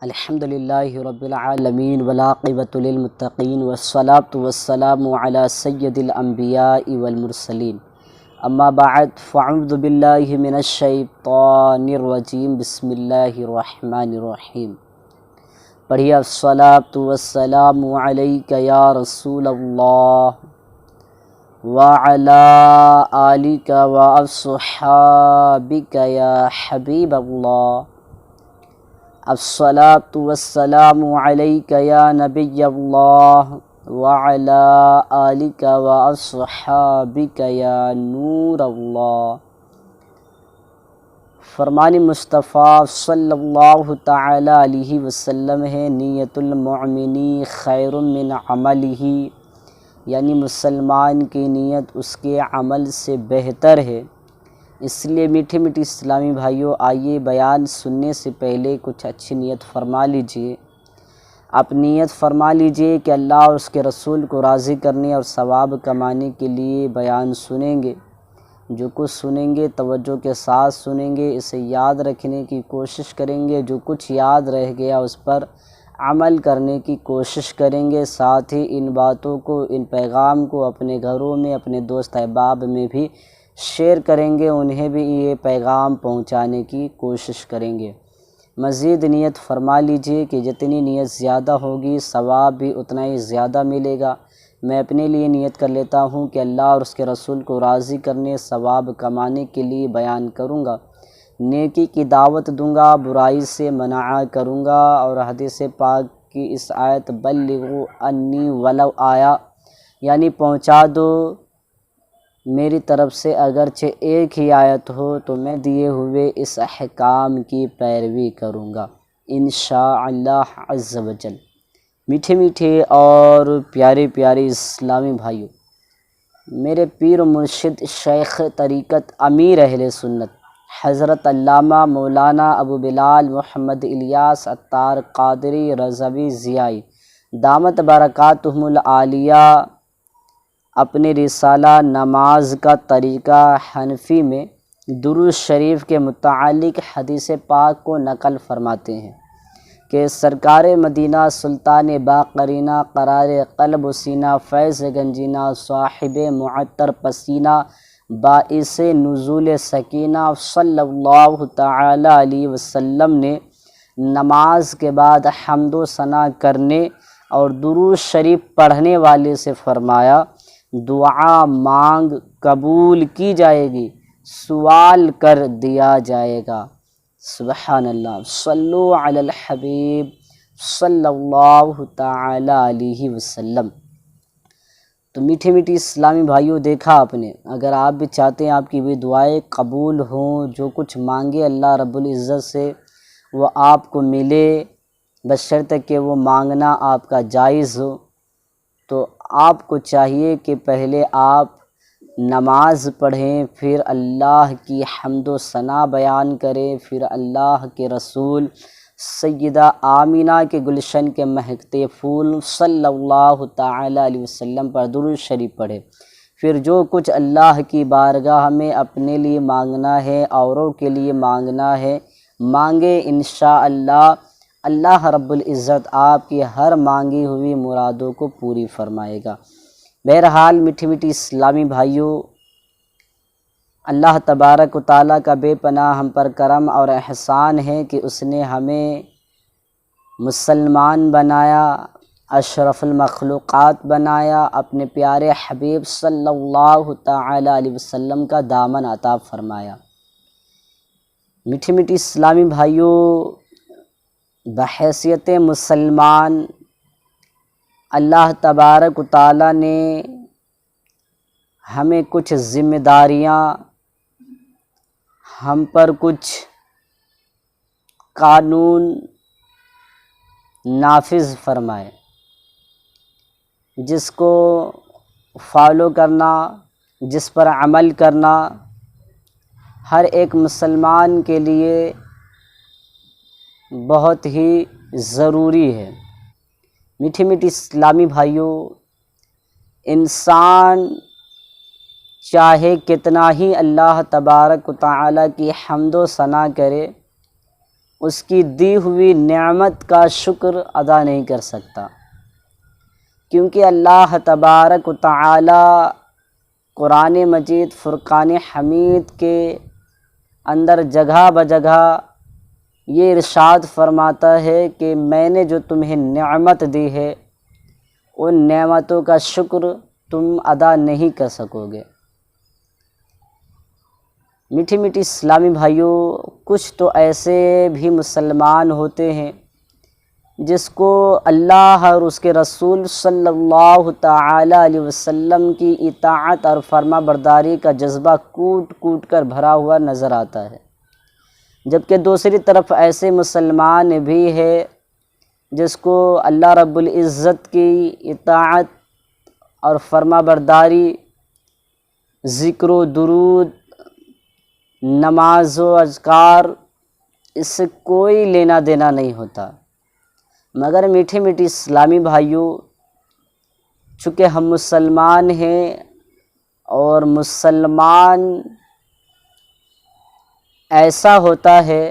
الحمدللہ رب العالمین والعاقبۃ للمتقین والصلاة والسلام علی سید الانبیاء والمرسلین اما بعد فاعوذ باللہ من الشیطان الرجیم بسم اللہ الرحمن الرحیم۔ پڑھیے الصلاة والسلام علیک یا رسول اللہ وعلی آلک واصحابک یا حبیب اللہ۔ الصلاة والسلام علیک یا نبی اللہ وعلی آلک واصحابک یا نور اللہ۔ فرمان مصطفیٰ صلی اللہ تعالی علیہ وسلم ہے، نیت المؤمنی خیر من عملہ، یعنی مسلمان کی نیت اس کے عمل سے بہتر ہے۔ اس لیے میٹھے میٹھے اسلامی بھائیوں، آئیے بیان سننے سے پہلے کچھ اچھی نیت فرما لیجئے۔ آپ نیت فرما لیجئے کہ اللہ اور اس کے رسول کو راضی کرنے اور ثواب کمانے کے لیے بیان سنیں گے۔ جو کچھ سنیں گے توجہ کے ساتھ سنیں گے، اسے یاد رکھنے کی کوشش کریں گے، جو کچھ یاد رہ گیا اس پر عمل کرنے کی کوشش کریں گے، ساتھ ہی ان باتوں کو، ان پیغام کو اپنے گھروں میں، اپنے دوست احباب میں بھی شیئر کریں گے، انہیں بھی یہ پیغام پہنچانے کی کوشش کریں گے۔ مزید نیت فرما لیجئے کہ جتنی نیت زیادہ ہوگی ثواب بھی اتنا ہی زیادہ ملے گا۔ میں اپنے لیے نیت کر لیتا ہوں کہ اللہ اور اس کے رسول کو راضی کرنے، ثواب کمانے کے لیے بیان کروں گا، نیکی کی دعوت دوں گا، برائی سے منع کروں گا، اور حدیث پاک کی اس آیت بلغوا انی ولو آیا، یعنی پہنچا دو میری طرف سے اگرچہ ایک ہی آیت ہو تو میں دیے ہوئے اس احکام کی پیروی کروں گا انشاءاللہ عز و جل۔ میٹھے میٹھے اور پیارے پیارے اسلامی بھائیوں، میرے پیر و مرشد شیخ طریقت امیر اہل سنت حضرت علامہ مولانا ابو بلال محمد الیاس عطار قادری رضوی ضیائی دامت برکاتہم العالیہ اپنے رسالہ نماز کا طریقہ حنفی میں درود شریف کے متعلق حدیث پاک کو نقل فرماتے ہیں کہ سرکار مدینہ سلطان باقرینہ قرار قلب و سینہ فیض گنجینہ صاحب معطر پسینہ باعث نزول سکینہ صلی اللہ تعالی علیہ وسلم نے نماز کے بعد حمد و ثنا کرنے اور درود شریف پڑھنے والے سے فرمایا، دعا مانگ قبول کی جائے گی، سوال کر دیا جائے گا۔ سبحان اللہ، صلو علی الحبیب صلی اللہ تعالی علیہ وسلم۔ تو میٹھے میٹھے اسلامی بھائیوں، دیکھا آپ نے، اگر آپ بھی چاہتے ہیں آپ کی بھی دعائیں قبول ہوں، جو کچھ مانگے اللہ رب العزت سے وہ آپ کو ملے، بشرطے کہ وہ مانگنا آپ کا جائز ہو، تو آپ کو چاہیے کہ پہلے آپ نماز پڑھیں، پھر اللہ کی حمد و ثنا بیان کریں، پھر اللہ کے رسول سیدہ آمینہ کے گلشن کے مہکتے پھول صلی اللہ تعالی علیہ وسلم پر درود شریف پڑھیں، پھر جو کچھ اللہ کی بارگاہ میں اپنے لیے مانگنا ہے، اوروں کے لیے مانگنا ہے، مانگے انشاءاللہ اللہ رب العزت آپ کی ہر مانگی ہوئی مرادوں کو پوری فرمائے گا۔ بہرحال میٹھی میٹھی اسلامی بھائیوں، اللہ تبارک و تعالیٰ کا بے پناہ ہم پر کرم اور احسان ہے کہ اس نے ہمیں مسلمان بنایا، اشرف المخلوقات بنایا، اپنے پیارے حبیب صلی اللہ تعالی علیہ وسلم کا دامن عطا فرمایا۔ میٹھی میٹھی اسلامی بھائیوں، بحیثیت مسلمان اللہ تبارک و تعالیٰ نے ہمیں کچھ ذمہ داریاں، ہم پر کچھ قانون نافذ فرمائے، جس کو فالو کرنا، جس پر عمل کرنا ہر ایک مسلمان کے لیے بہت ہی ضروری ہے۔ میٹھی میٹھی اسلامی بھائیوں، انسان چاہے کتنا ہی اللہ تبارک و تعالیٰ کی حمد و ثنا کرے، اس کی دی ہوئی نعمت کا شکر ادا نہیں کر سکتا، کیونکہ اللہ تبارک و تعالی قرآن مجید فرقان حمید کے اندر جگہ بجگہ یہ ارشاد فرماتا ہے کہ میں نے جو تمہیں نعمت دی ہے ان نعمتوں کا شکر تم ادا نہیں کر سکو گے۔ میٹھی میٹھی اسلامی بھائیوں، کچھ تو ایسے بھی مسلمان ہوتے ہیں جس کو اللہ اور اس کے رسول صلی اللہ تعالی علیہ وسلم کی اطاعت اور فرما برداری کا جذبہ کوٹ کوٹ کر بھرا ہوا نظر آتا ہے، جبکہ دوسری طرف ایسے مسلمان بھی ہے جس کو اللہ رب العزت کی اطاعت اور فرما برداری، ذکر و درود، نماز و اذکار، اس سے کوئی لینا دینا نہیں ہوتا۔ مگر میٹھے میٹھی اسلامی بھائیوں، چونکہ ہم مسلمان ہیں اور مسلمان ایسا ہوتا ہے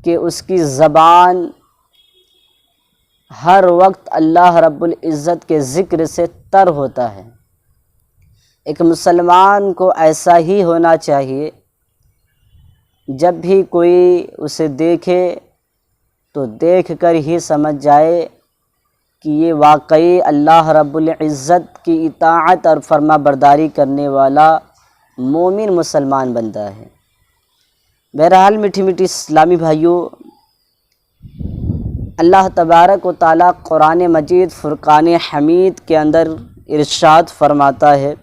کہ اس کی زبان ہر وقت اللہ رب العزت کے ذکر سے تر ہوتا ہے۔ ایک مسلمان کو ایسا ہی ہونا چاہیے، جب بھی کوئی اسے دیکھے تو دیکھ کر ہی سمجھ جائے کہ یہ واقعی اللہ رب العزت کی اطاعت اور فرما برداری کرنے والا مومن مسلمان بندہ ہے۔ بہرحال میٹھی میٹھی اسلامی بھائیوں، اللہ تبارک و تعالیٰ قرآن مجید فرقان حمید کے اندر ارشاد فرماتا ہے،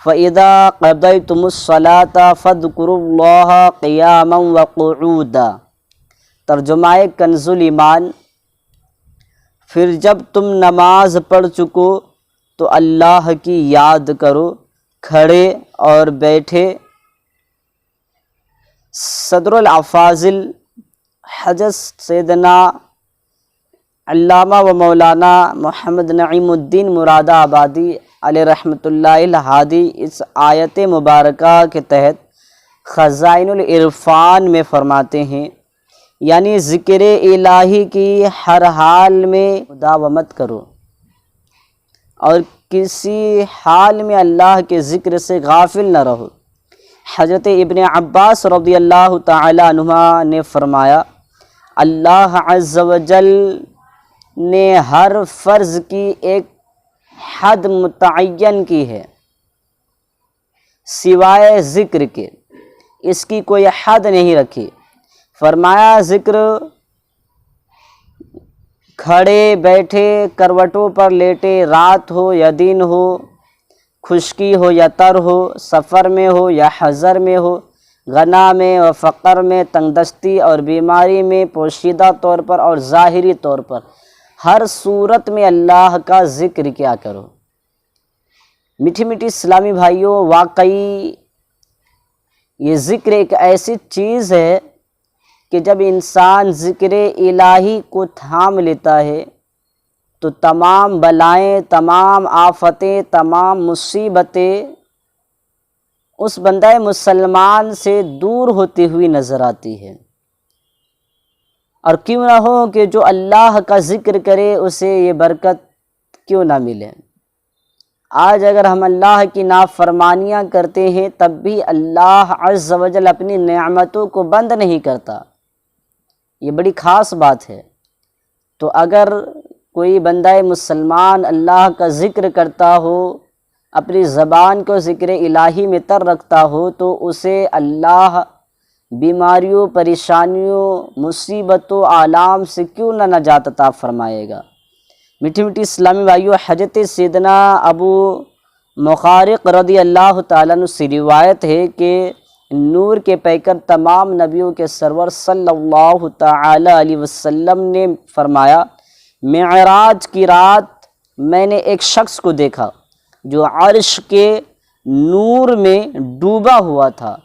فَإِذَا قَضَيْتُمُ الصَّلَاةَ فَاذْكُرُوا اللَّهَ قِيَامًا وَقُعُودًا۔ ترجمہ کنز الایمان، پھر جب تم نماز پڑھ چکو تو اللہ کی یاد کرو کھڑے اور بیٹھے۔ صدر الافاضل حضرت سیدنا علامہ و مولانا محمد نعیم الدین مراد آبادی علیہ رحمۃ اللہ الہادی اس آیت مبارکہ کے تحت خزائن العرفان میں فرماتے ہیں، یعنی ذکر الہی کی ہر حال میں مداومت کرو اور کسی حال میں اللہ کے ذکر سے غافل نہ رہو۔ حضرت ابن عباس رضی اللہ تعالی عنہما نے فرمایا، اللہ عز و جل نے ہر فرض کی ایک حد متعین کی ہے سوائے ذکر کے، اس کی کوئی حد نہیں رکھی۔ فرمایا ذکر کھڑے بیٹھے، کروٹوں پر لیٹے، رات ہو یا دن ہو، خشکی ہو یا تر ہو، سفر میں ہو یا حضر میں ہو، غنا میں و فقر میں، تنگ دستی اور بیماری میں، پوشیدہ طور پر اور ظاہری طور پر، ہر صورت میں اللہ کا ذکر کیا کرو۔ میٹھی میٹھی اسلامی بھائیوں، واقعی یہ ذکر ایک ایسی چیز ہے کہ جب انسان ذکر الہی کو تھام لیتا ہے تو تمام بلائیں، تمام آفتیں، تمام مصیبتیں اس بندہ مسلمان سے دور ہوتی ہوئی نظر آتی ہے۔ اور کیوں نہ ہو کہ جو اللہ کا ذکر کرے اسے یہ برکت کیوں نہ ملے۔ آج اگر ہم اللہ کی نافرمانیاں کرتے ہیں تب بھی اللہ عز و جل اپنی نعمتوں کو بند نہیں کرتا، یہ بڑی خاص بات ہے۔ تو اگر کوئی بندہ مسلمان اللہ کا ذکر کرتا ہو، اپنی زبان کو ذکر الہی میں تر رکھتا ہو، تو اسے اللہ بیماریوں، پریشانیوں، مصیبتوں، آلام سے کیوں نہ نجات عطا فرمائے گا۔ میٹھی میٹھی اسلامی بھائیوں، حضرت سیدنا ابو مخارق رضی اللہ تعالیٰ عنہ سے روایت ہے کہ نور کے پیکر تمام نبیوں کے سرور صلی اللہ تعالی علیہ وسلم نے فرمایا، معراج کی رات میں نے ایک شخص کو دیکھا جو عرش کے نور میں ڈوبا ہوا تھا،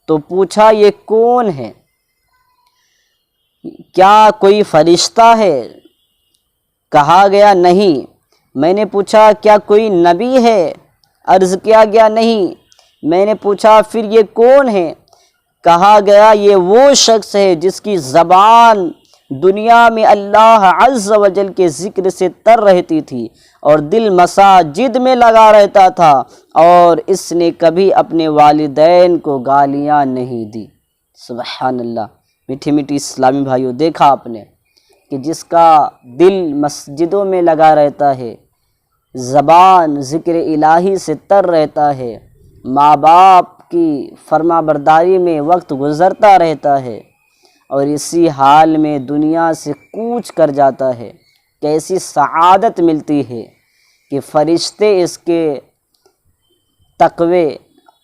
تو پوچھا یہ کون ہے؟ کیا کوئی فرشتہ ہے؟ کہا گیا نہیں۔ میں نے پوچھا کیا کوئی نبی ہے؟ عرض کیا گیا نہیں۔ میں نے پوچھا پھر یہ کون ہے؟ کہا گیا یہ وہ شخص ہے جس کی زبان دنیا میں اللہ عز و جل کے ذکر سے تر رہتی تھی اور دل مساجد میں لگا رہتا تھا، اور اس نے کبھی اپنے والدین کو گالیاں نہیں دی۔ سبحان اللہ۔ میٹھی میٹھی اسلامی بھائیوں، دیکھا آپ نے کہ جس کا دل مسجدوں میں لگا رہتا ہے، زبان ذکر الہی سے تر رہتا ہے، ماں باپ کی فرما برداری میں وقت گزرتا رہتا ہے، اور اسی حال میں دنیا سے کوچ کر جاتا ہے، کیسی سعادت ملتی ہے کہ فرشتے اس کے تقوی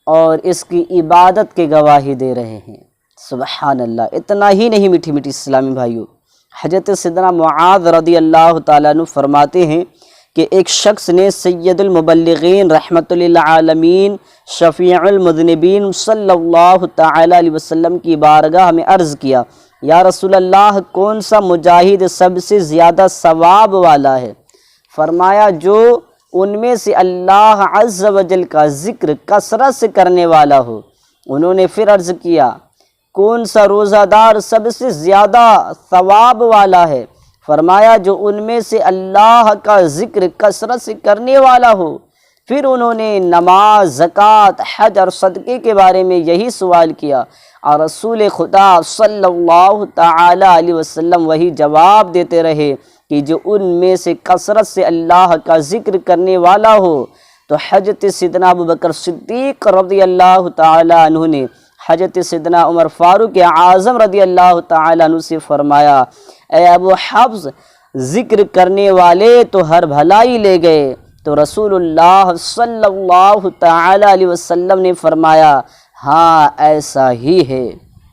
اور اس کی عبادت کے گواہی دے رہے ہیں۔ سبحان اللہ۔ اتنا ہی نہیں میٹھی میٹھی اسلامی بھائیوں، حضرت سیدنا معاذ رضی اللہ تعالیٰ عنہ فرماتے ہیں کہ ایک شخص نے سید المبلغین رحمۃ للعالمین شفیع المذنبین صلی اللہ تعالیٰ علیہ وسلم کی بارگاہ میں عرض کیا، یا رسول اللہ، کون سا مجاہد سب سے زیادہ ثواب والا ہے؟ فرمایا، جو ان میں سے اللہ عز و جل کا ذکر کثرت سے کرنے والا ہو۔ انہوں نے پھر عرض کیا، کون سا روزہ دار سب سے زیادہ ثواب والا ہے؟ فرمایا، جو ان میں سے اللہ کا ذکر کثرت سے کرنے والا ہو۔ پھر انہوں نے نماز، زکوٰۃ، حج اور صدقے کے بارے میں یہی سوال کیا، اور رسول خدا صلی اللہ تعالی علیہ وسلم وہی جواب دیتے رہے کہ جو ان میں سے کثرت سے اللہ کا ذکر کرنے والا ہو۔ تو حضرت سیدنا ابوبکر صدیق رضی اللہ تعالی عنہ نے حضرت سیدنا عمر فاروق اعظم رضی اللہ تعالی عنہ سے فرمایا، اے ابو حفص، ذکر کرنے والے تو ہر بھلائی لے گئے۔ تو رسول اللہ صلی اللہ تعالی علیہ وسلم نے فرمایا، ہاں ایسا ہی ہے۔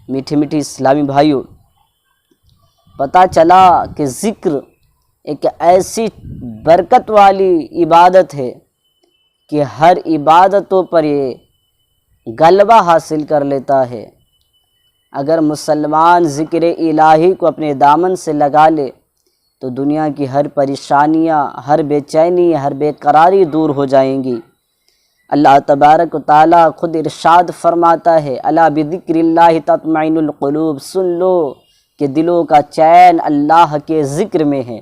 میٹھی میٹھی اسلامی بھائیوں، پتہ چلا کہ ذکر ایک ایسی برکت والی عبادت ہے کہ ہر عبادتوں پر یہ غلبہ حاصل کر لیتا ہے۔ اگر مسلمان ذکر الہی کو اپنے دامن سے لگا لے تو دنیا کی ہر پریشانیاں، ہر بے چینی، ہر بے قراری دور ہو جائیں گی۔ اللہ تبارک و تعالیٰ خود ارشاد فرماتا ہے، الا بذکر اللہ تطمئن القلوب، سن لو کہ دلوں کا چین اللہ کے ذکر میں ہے۔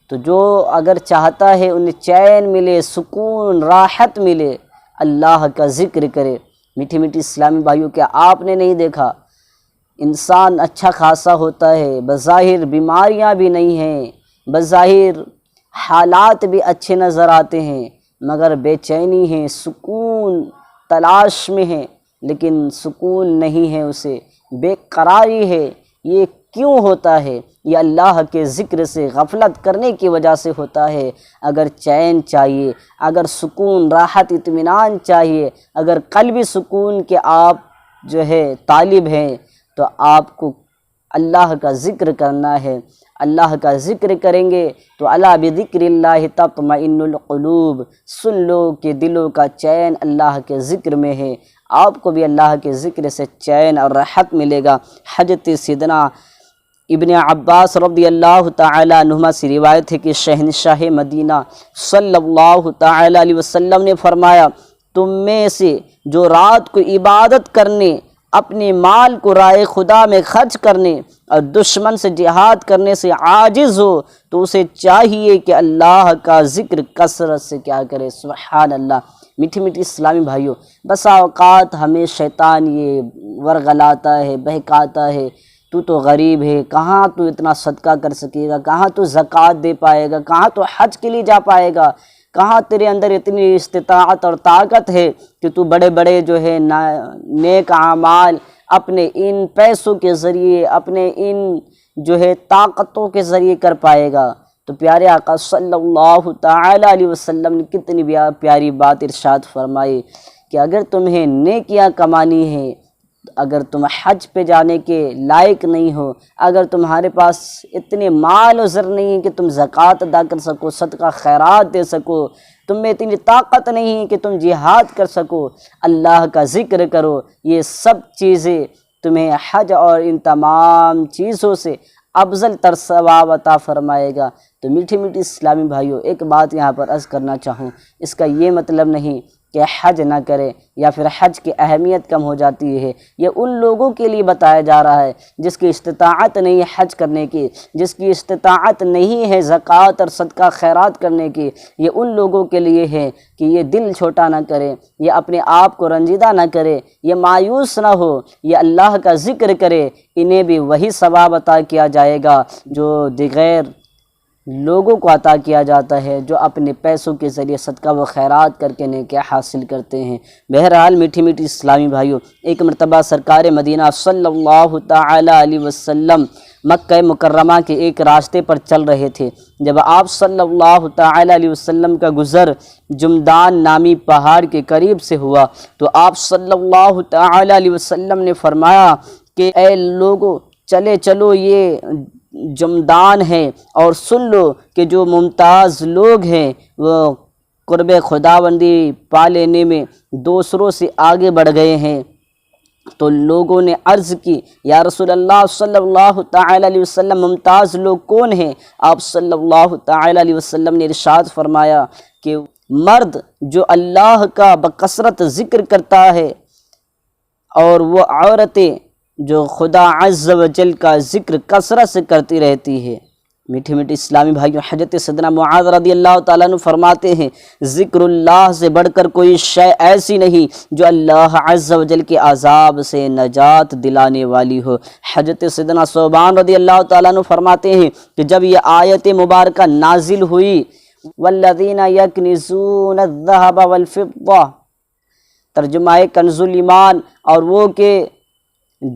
تو جو اگر چاہتا ہے انہیں چین ملے، سکون، راحت ملے، اللہ کا ذکر کرے۔ میٹھی میٹھی اسلامی بھائیوں، کیا آپ نے نہیں دیکھا انسان اچھا خاصا ہوتا ہے، بظاہر بیماریاں بھی نہیں ہیں، بظاہر حالات بھی اچھے نظر آتے ہیں، مگر بے چینی ہے، سکون تلاش میں ہے، لیکن سکون نہیں ہے، اسے بے قراری ہے۔ یہ کیوں ہوتا ہے؟ یہ اللہ کے ذکر سے غفلت کرنے کی وجہ سے ہوتا ہے۔ اگر چین چاہیے، اگر سکون، راحت، اطمینان چاہیے، اگر قلبی سکون کے آپ جو ہے طالب ہیں، تو آپ کو اللہ کا ذکر کرنا ہے۔ اللہ کا ذکر کریں گے تو الا بذکر اللہ تطمئن القلوب، سن لو کہ دلوں کا چین اللہ کے ذکر میں ہے۔ آپ کو بھی اللہ کے ذکر سے چین اور راحت ملے گا۔ حضرت سیدنا ابن عباس رضی اللہ تعالی عنہما سے روایت ہے کہ شہنشاہ مدینہ صلی اللہ تعالی علیہ وسلم نے فرمایا، تم میں سے جو رات کو عبادت کرنے، اپنے مال کو رائے خدا میں خرچ کرنے اور دشمن سے جہاد کرنے سے عاجز ہو، تو اسے چاہیے کہ اللہ کا ذکر کثرت سے کیا کرے۔ سبحان اللہ۔ میٹھی میٹھی اسلامی بھائیوں، بسا اوقات ہمیں شیطان یہ ورغلاتا ہے، بہکاتا ہے، تو غریب ہے، کہاں تو اتنا صدقہ کر سکے گا، کہاں تو زکوٰۃ دے پائے گا، کہاں تو حج کے لیے جا پائے گا، کہاں تیرے اندر اتنی استطاعت اور طاقت ہے کہ تو بڑے بڑے جو ہے نیک اعمال اپنے ان پیسوں کے ذریعے، اپنے ان جو ہے طاقتوں کے ذریعے کر پائے گا۔ تو پیارے آقا صلی اللہ تعالی علیہ وسلم نے کتنی پیاری بات ارشاد فرمائی کہ اگر تمہیں نیکیاں کمانی ہیں، اگر تم حج پہ جانے کے لائق نہیں ہو، اگر تمہارے پاس اتنے مال و زر نہیں ہے کہ تم زکوٰۃ ادا کر سکو، صدقہ خیرات دے سکو، تم میں اتنی طاقت نہیں ہے کہ تم جہاد کر سکو، اللہ کا ذکر کرو، یہ سب چیزیں تمہیں حج اور ان تمام چیزوں سے افضل تر ثواب عطا فرمائے گا۔ تو میٹھی میٹھی اسلامی بھائیوں، ایک بات یہاں پر عرض کرنا چاہوں، اس کا یہ مطلب نہیں کہ حج نہ کرے یا پھر حج کی اہمیت کم ہو جاتی ہے، یہ ان لوگوں کے لیے بتایا جا رہا ہے جس کی استطاعت نہیں ہے حج کرنے کی، جس کی استطاعت نہیں ہے زکوٰۃ اور صدقہ خیرات کرنے کی۔ یہ ان لوگوں کے لیے ہے کہ یہ دل چھوٹا نہ کرے، یہ اپنے آپ کو رنجیدہ نہ کرے، یہ مایوس نہ ہو، یہ اللہ کا ذکر کرے، انہیں بھی وہی ثواب عطا کیا جائے گا جو دیگر لوگوں کو عطا کیا جاتا ہے جو اپنے پیسوں کے ذریعے صدقہ و خیرات کر کے نیکیاں حاصل کرتے ہیں۔ بہرحال میٹھی میٹھی اسلامی بھائیوں، ایک مرتبہ سرکار مدینہ صلی اللہ تعالی علیہ وسلم مکہ مکرمہ کے ایک راستے پر چل رہے تھے۔ جب آپ صلی اللہ تعالی علیہ وسلم کا گزر جمدان نامی پہاڑ کے قریب سے ہوا تو آپ صلی اللہ تعالی علیہ وسلم نے فرمایا کہ اے لوگو، چلو یہ جمدان ہے اور سن لو کہ جو ممتاز لوگ ہیں وہ قرب خداوندی پا لینے میں دوسروں سے آگے بڑھ گئے ہیں۔ تو لوگوں نے عرض کی، یا رسول اللہ صلی اللہ تعالی علیہ وسلم ممتاز لوگ کون ہیں؟ آپ صلی اللہ تعالی علیہ وسلم نے ارشاد فرمایا کہ مرد جو اللہ کا بکثرت ذکر کرتا ہے، اور وہ عورتیں جو خدا عز و جل کا ذکر کثرت سے کرتی رہتی ہے۔ میٹھے میٹھے اسلامی بھائیوں، حضرت سیدنا معاذ رضی اللہ تعالیٰ عنہ فرماتے ہیں، ذکر اللہ سے بڑھ کر کوئی شے ایسی نہیں جو اللہ عز و جل کے عذاب سے نجات دلانے والی ہو۔ حضرت سیدنا ثوبان رضی اللہ تعالیٰ عنہ فرماتے ہیں کہ جب یہ آیت مبارکہ نازل ہوئی، والذین یکنزون الذہب والفضہ، ترجمہ کنز ایمان، اور وہ کہ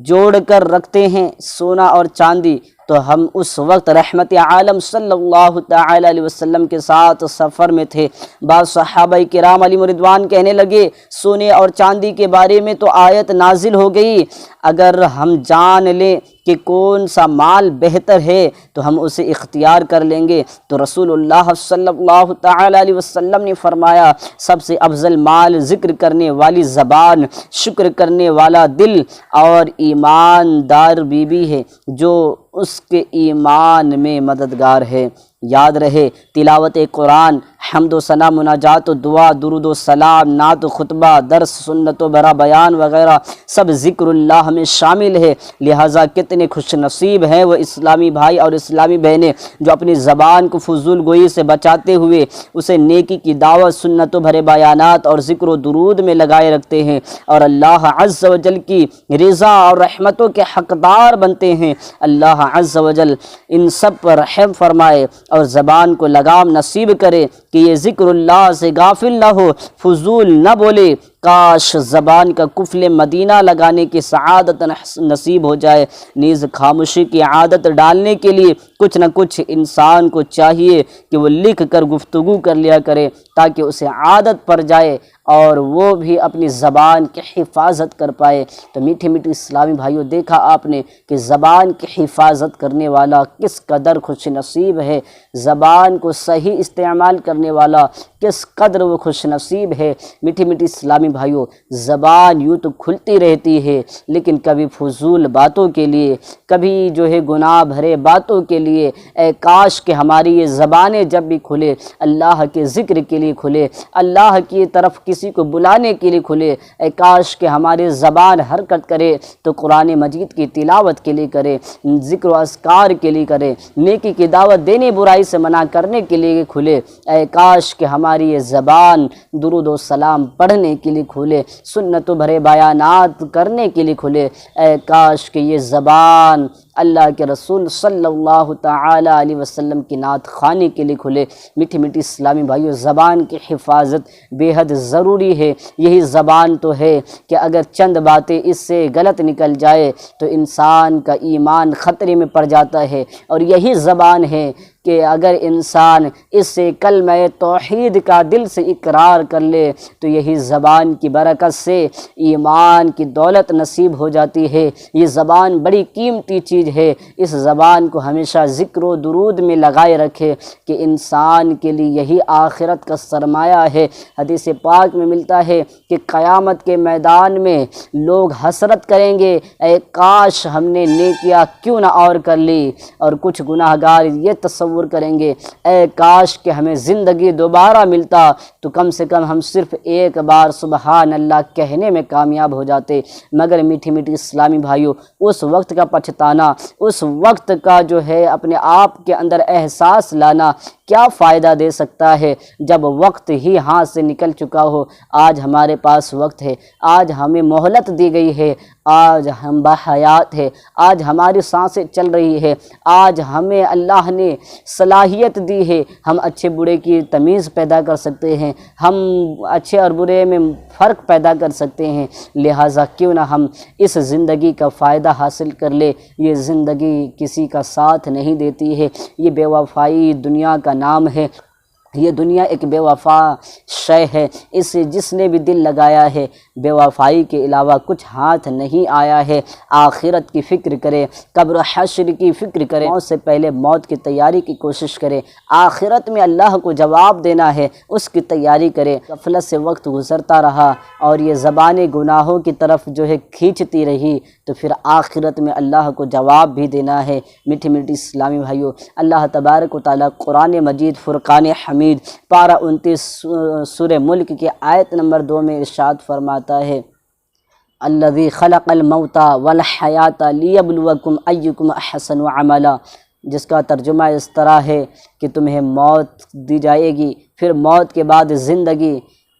جوڑ کر رکھتے ہیں سونا اور چاندی، تو ہم اس وقت رحمت عالم صلی اللہ تعالی علیہ وسلم کے ساتھ سفر میں تھے۔ بعض صحابہ کرام علیہم رضوان کہنے لگے، سونے اور چاندی کے بارے میں تو آیت نازل ہو گئی، اگر ہم جان لیں کہ کون سا مال بہتر ہے تو ہم اسے اختیار کر لیں گے۔ تو رسول اللہ صلی اللہ تعالی علیہ وسلم نے فرمایا، سب سے افضل مال ذکر کرنے والی زبان، شکر کرنے والا دل اور ایماندار بیوی ہے جو اس کے ایمان میں مددگار ہے۔ یاد رہے، تلاوت قرآن، حمد و ثنا، مناجات و دعا، درود و سلام، نعت و خطبہ، درس، سنت و برا بیان وغیرہ سب ذکر اللہ میں شامل ہے۔ لہٰذا کتنے خوش نصیب ہیں وہ اسلامی بھائی اور اسلامی بہنیں جو اپنی زبان کو فضول گوئی سے بچاتے ہوئے اسے نیکی کی دعوت، سنت و بھرے بیانات اور ذکر و درود میں لگائے رکھتے ہیں اور اللہ عز و جل کی رضا اور رحمتوں کے حقدار بنتے ہیں۔ اللہ عز و جل ان سب پر رحم فرمائے اور زبان کو لگام نصیب کرے کہ یہ ذکر اللہ سے غافل نہ ہو، فضول نہ بولے۔ کاش زبان کا قفل مدینہ لگانے کی سعادت نصیب ہو جائے۔ نیز خاموشی کی عادت ڈالنے کے لیے کچھ نہ کچھ انسان کو چاہیے کہ وہ لکھ کر گفتگو کر لیا کرے تاکہ اسے عادت پڑ جائے اور وہ بھی اپنی زبان کی حفاظت کر پائے۔ تو میٹھے میٹھے اسلامی بھائیوں، دیکھا آپ نے کہ زبان کی حفاظت کرنے والا کس قدر خوش نصیب ہے، زبان کو صحیح استعمال کرنے والا کس قدر وہ خوش نصیب ہے۔ میٹھے میٹھے اسلامی بھائیوں، زبان یوں تو کھلتی رہتی ہے لیکن کبھی فضول باتوں کے لیے، کبھی جو ہے گناہ بھرے باتوں کے لیے۔ اے کاش کہ ہماری یہ زبانیں جب بھی کھلے اللہ کے ذکر کے لیے کھلے، اللہ کی طرف کسی کو بلانے کے لیے کھلے۔ اے کاش کہ ہماری زبان حرکت کرے تو قرآن مجید کی تلاوت کے لیے کرے، ذکر و اذکار کے لیے کرے، نیکی کی دعوت دینے، برائی سے منع کرنے کے لیے کھلے۔ اے کاش کہ ہماری یہ زبان درود و سلام پڑھنے کے لیے کھلے، سنت و بھرے بیانات کرنے کے لیے کھلے۔ اے کاش کہ یہ زبان اللہ کے رسول صلی اللہ تعالی علیہ وسلم کی نعت خوانی کے لیے کھلے۔ میٹھی میٹھی اسلامی بھائیوں، زبان کی حفاظت بے حد ضروری ہے۔ یہی زبان تو ہے کہ اگر چند باتیں اس سے غلط نکل جائے تو انسان کا ایمان خطرے میں پڑ جاتا ہے، اور یہی زبان ہے کہ اگر انسان اس سے کلمہ توحید کا دل سے اقرار کر لے تو یہی زبان کی برکت سے ایمان کی دولت نصیب ہو جاتی ہے۔ یہ زبان بڑی قیمتی چیز ہے، اس زبان کو ہمیشہ ذکر و درود میں لگائے رکھے کہ انسان کے لیے یہی آخرت کا سرمایہ ہے۔ حدیث پاک میں ملتا ہے کہ قیامت کے میدان میں لوگ حسرت کریں گے، اے کاش ہم نے نیکیاں کیوں نہ اور کر لی، اور کچھ گناہگار یہ تصور تصور کریں گے اے کاش کہ ہمیں زندگی دوبارہ ملتا تو کم سے کم ہم صرف ایک بار سبحان اللہ کہنے میں کامیاب ہو جاتے۔ مگر میٹھی میٹھی اسلامی بھائیوں، اس وقت کا پچھتانا، اس وقت کا جو ہے اپنے آپ کے اندر احساس لانا کیا فائدہ دے سکتا ہے جب وقت ہی ہاتھ سے نکل چکا ہو۔ آج ہمارے پاس وقت ہے، آج ہمیں مہلت دی گئی ہے، آج ہم باحیات ہے، آج ہماری سانسیں چل رہی ہے، آج ہمیں اللہ نے صلاحیت دی ہے، ہم اچھے برے کی تمیز پیدا کر سکتے ہیں، ہم اچھے اور برے میں فرق پیدا کر سکتے ہیں۔ لہٰذا کیوں نہ ہم اس زندگی کا فائدہ حاصل کر لے۔ یہ زندگی کسی کا ساتھ نہیں دیتی ہے، یہ بے وفائی دنیا کا نام ہے، یہ دنیا ایک بے وفا شے ہے، اس جس نے بھی دل لگایا ہے بے وفائی کے علاوہ کچھ ہاتھ نہیں آیا ہے۔ آخرت کی فکر کرے، قبر و حشر کی فکر کرے، موت سے پہلے موت کی تیاری کی کوشش کرے، آخرت میں اللہ کو جواب دینا ہے اس کی تیاری کرے۔ غفلت سے وقت گزرتا رہا اور یہ زبانیں گناہوں کی طرف جو ہے کھینچتی رہی تو پھر آخرت میں اللہ کو جواب بھی دینا ہے۔ میٹھی میٹھی اسلامی بھائیوں، اللہ تبارک و تعالیٰ قرآن مجید فرقان حمید پارہ 29 سورہ ملک کی آیت نمبر 2 میں ارشاد فرماتا ہے الذی خلق الموت والحیات لیبلوکم ایکم احسن عملا، جس کا ترجمہ اس طرح ہے کہ تمہیں موت دی جائے گی، پھر موت کے بعد زندگی،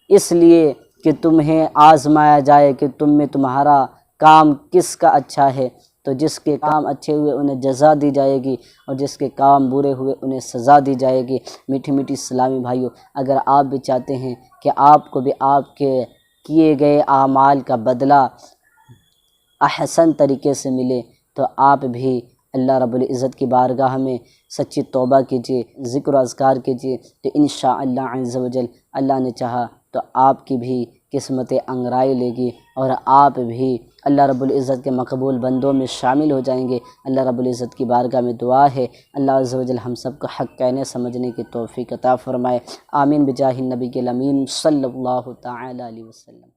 اس لیے کہ تمہیں آزمایا جائے کہ تم میں تمہارا کام کس کا اچھا ہے۔ تو جس کے کام اچھے ہوئے انہیں جزا دی جائے گی اور جس کے کام برے ہوئے انہیں سزا دی جائے گی۔ میٹھی میٹھی اسلامی بھائیوں، اگر آپ بھی چاہتے ہیں کہ آپ کو بھی آپ کے کیے گئے اعمال کا بدلہ احسن طریقے سے ملے تو آپ بھی اللہ رب العزت کی بارگاہ میں سچی توبہ کیجیے، ذکر و اذکار کیجیے، تو انشاءاللہ عز و جل اللہ نے چاہا تو آپ کی بھی قسمت انگرائی لے گی اور آپ بھی اللہ رب العزت کے مقبول بندوں میں شامل ہو جائیں گے۔ اللہ رب العزت کی بارگاہ میں دعا ہے اللہ عز و جل ہم سب کو حق کہنے سمجھنے کی توفیق عطا فرمائے۔ آمین بجاہ النبی الامین صلی اللہ تعالی علیہ وسلم۔